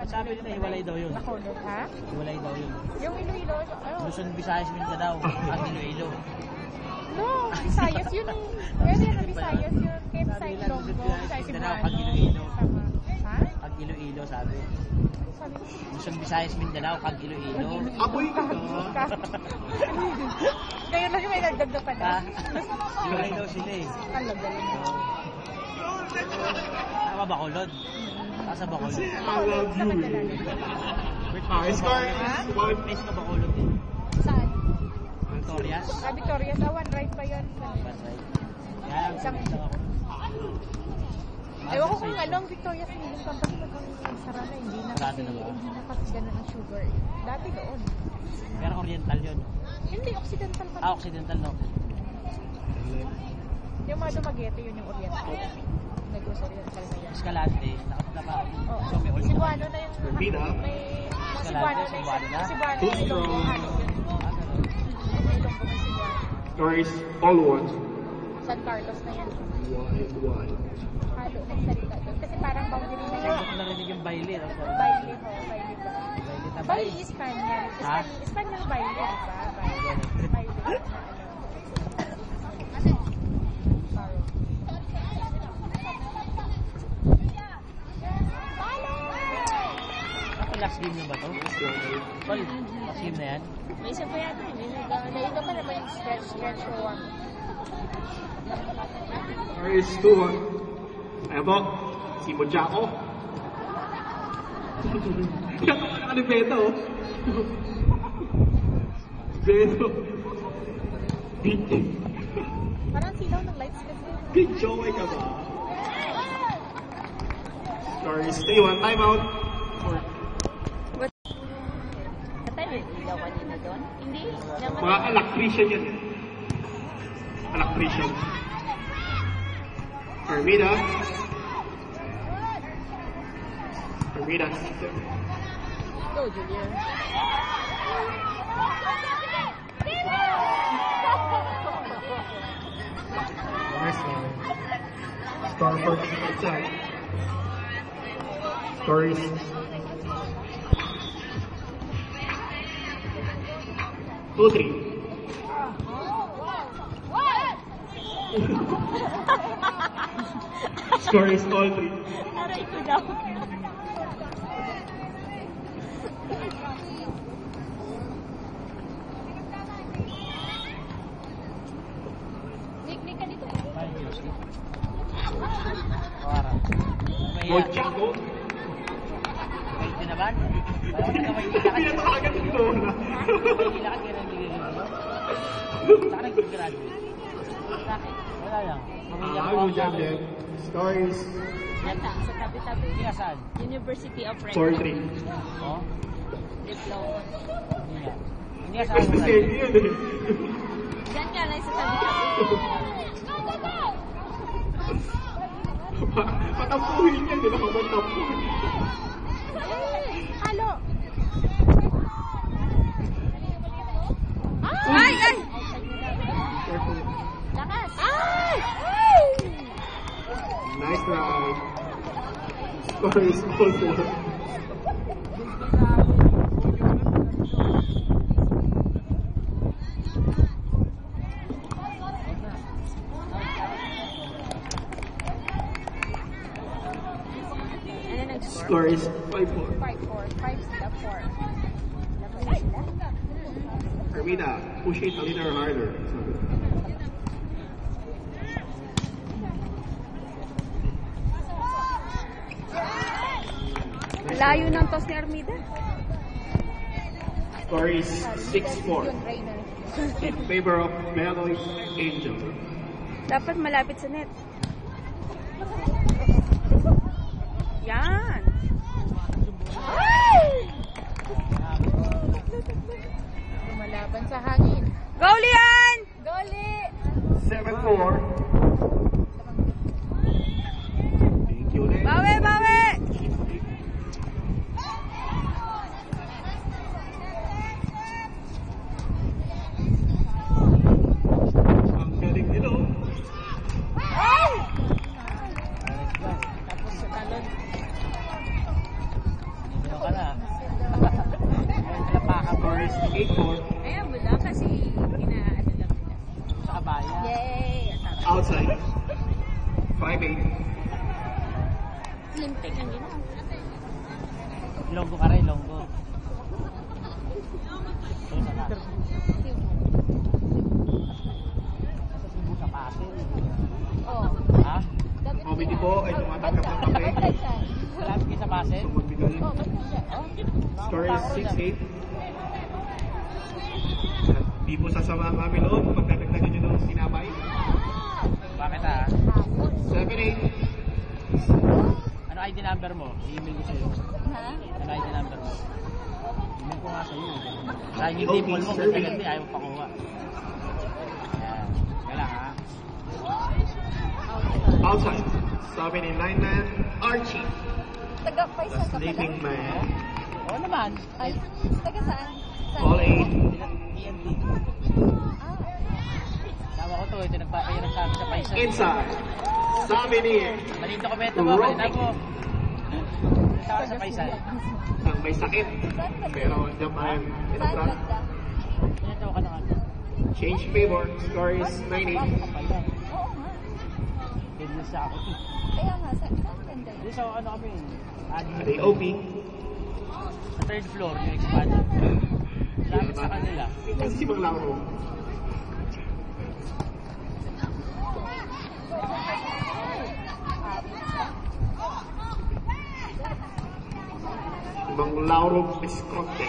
Sabi nila, hiwalay daw yun. Bacolod, ha? Hiwalay daw yun. Yung Iloilo, Luzon, Visayas, Mindanao, at Iloilo. No, Visayas yun eh. Pwede na Visayas yun. Kahit sa Ilonggo, sa Mindanao, pag Iloilo. Ha? Pag Iloilo, sabi. Sabi ko, Luzon, Visayas, Mindanao, pag Iloilo. Amoy ka ba? Ngayon lang may nagdagdag pa na. Hiwalay daw sila eh. Ang lagaling. Tama Bacolod. Nasa Bacolod. I love you. Score is 1. Place ka Bacolod eh. Saan? Victorias. Victorias. One right pa yun. Kaya isang ako. Ewan ko kung ano ang Victorias Milling Company pag sara na, hindi na kasi ganun ang sugar. Dati doon. Pero oriental yun. Hindi, occidental pa. Occidental no. Yung mga Dumaguete, yun yung oriental. Negros oriental na yan. Escalante, nakapagtapa. Cebuano na yung... Bida. May... Cebuano na yung... Cebuano na yung Ilonggo. May Ilonggo may Cebuano. Score is all 1. San Carlos na yan. 1. Halo ng salita doon. Kasi parang boundary na yan. Gusto ko narinig yung baile. Baile ho, baile ba? Baile is Spaniel. Spaniel baile, di ba? Baile. Last game na ba to? Tol, last game na yan? May isa pa yata. Naiga pa naman yung stretch for one. Score is 2-1. Ayan po, si Mojako. Ano Beto? Beto. Parang silaw ng lights kasi. Good job, ka ba? Score is 3-1. Time out. Ilaw kanina doon? Hindi. Mga electrician yan. Electrician. Armida. Go, Julian. Nice one. Score for outside. Score is 2-3. Score is all 3. Aray ko daw. Nick ka dito. Mojako. May tinaban? Pinatawagan ito na. Kailangan ka nang Saka nag-graduate. Bakit? Wala lang. Dyan din. Score is Ata, sa tabi-tabi. Hindi nga saan? University of Rennes. 4-3. Oo? Diploma. Hindi nga. Hindi nga Basta saan? steady yun eh. Diyan nga lang sa tabi-tabi. Patampuhin yan, di ba? Patampuhin. Halo! Ay! Ay! Lakas! Ay! Nice round. Score is all 4. Score is 5-4. 5-4. 5-4. Armida, push it a little harder. Layo ng toss ni Armida. Score is 6-4 in favor of Meloy Angel. Dapat malapit sa net. Yan. Lumalaban sa hangin. Goalie yan! Goalie! 7-4. Thank you, Len. Bawi, bawi! Ang galing nila. Tapos sa talon. is 8-4. Ayan, wala kasi ginaano lang nila. Sa kabaya. Yay! Outside. 5-8. Slim pick ang ginawa. Longgo ka rin, longgo. So, sana. Sa Cebu sa Pasig. Oh. Ha? Comedy po ay tumatanggap ng kape. Malapit kayo sa Pasig? So magbigay. Oh, ba't na siya? Oh. Score is 6-8. At di po sasama ang aming loob. Magdadagdagan nyo ng sinabay. Bakit ah? 7-8. Ano ID number mo? I-email ko sa'yo. Ha? Ano ID number mo? Email ko nga sa'yo. Sa yung dimple mo, ganda-ganda, ayaw pa kuha. Ayan. Kailang ha? Outside. 7-9 man. Archie. Taga-paisa The ka pala? sleeping man. Oo naman. Ay, taga saan? All 8. PNP. Ah, Tama ko to, ito nagpapahirap sa amin sa paisa. Inside. 7-8. Malito ko beto mo, malita mo. Malita ka sa paisa. Ang may sakit. Pero andyan pa rin. saan Inatrak. ganda? Malito ka na nga. Change favor. Score is 9-8. Oo nga. Kailan sa ako. Kaya nga, saan ganda Hindi yun? sa ano kami. At the OP. Sa third floor, yung expand. Lapit sa kanila. Kasi bang laro? Ibang Lauro Biscote.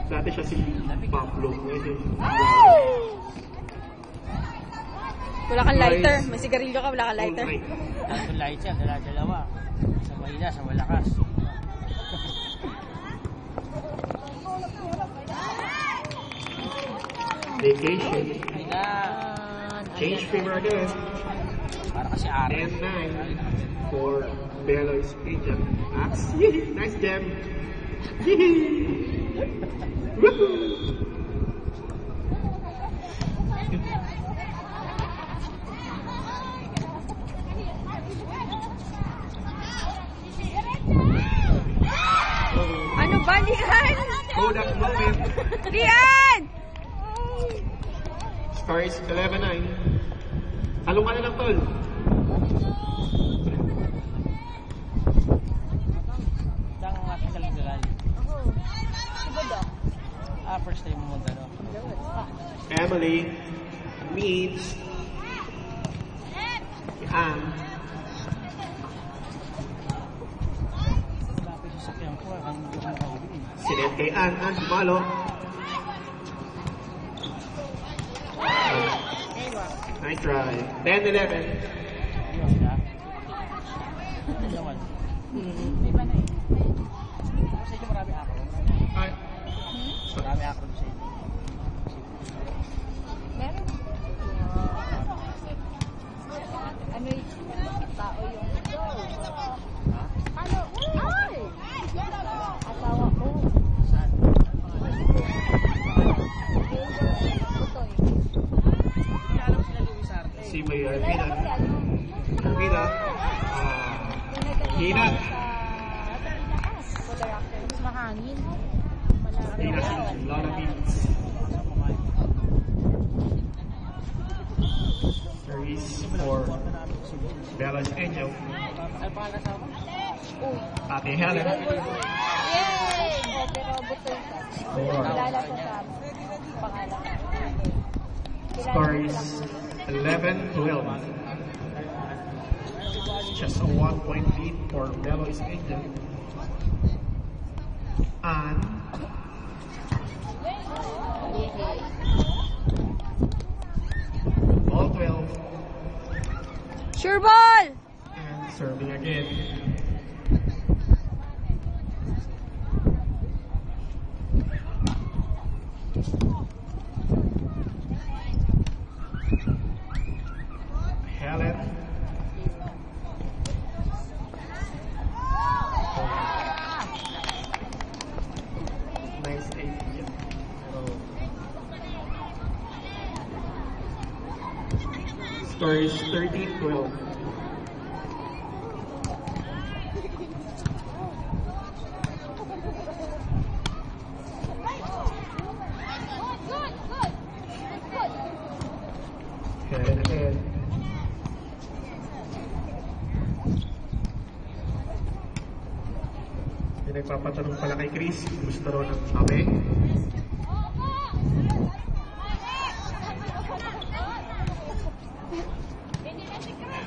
Dati siya si Pablo. Wala kang lighter. May sigarilyo ka, wala kang lighter. Ang light siya, dalawa. Sa mahina, sa malakas. Vacation. Ay na. Change favor again. Para kasi ari. 10-9 for Belo's Agent. Nice jam. Woohoo! Ano ba, Lian? Kodak moment. Lian! Score is 11-9. Talong ka na lang, tol. Saan ang ating kalagalan? First time mo gano'n. Emily meets Anne. Lapit sa sakyan ko, ang hindi ko makahuli. Sinet kay Anne. Anne, sumalo. Nice try. 10-11. Di ba siya? Ano naman? Di ba na eh? Kasi ito marami ako. Ay. Marami ako sa inyo. Meron. Ano yung tao yung Ha? ano? Ay! Asawa ko. Saan? Tutoy. Hindi alam sila Luis Arte. Si May Meron Arvina. kasi ano? Arvina. Hina. Polar actor. Mas mahangin. Hina si Lola Beans. Series for Bella's Angel. Ay, pangalan sa ako? Uy. Ate Helen. Yay! Pero butoy ka. Four. Kilala ko sa pangalan. Score is 11-12. Just a 1-point lead for Bella's Angel. And all 12. Sure ball! And serving again. Helen. Nice idea. Score is 13-12. May nagpapatanong pala kay Chris, gusto raw ng tabi.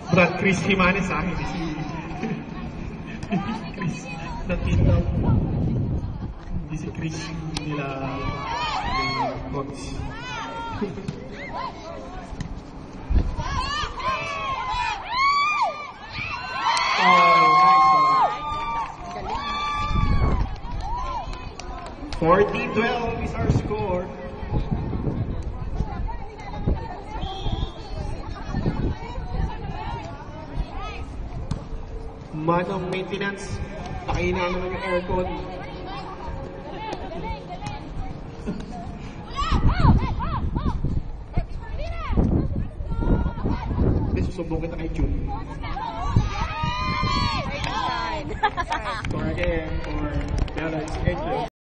Brad Chris Jimenez sa akin, si Chris na tito. Hindi si Chris nila coach. Oh, nice one. 14-12 is our score. Man of maintenance. Nakina naman yung aircon. Susubok kita kay June. Score again for Bella. It's 8-12.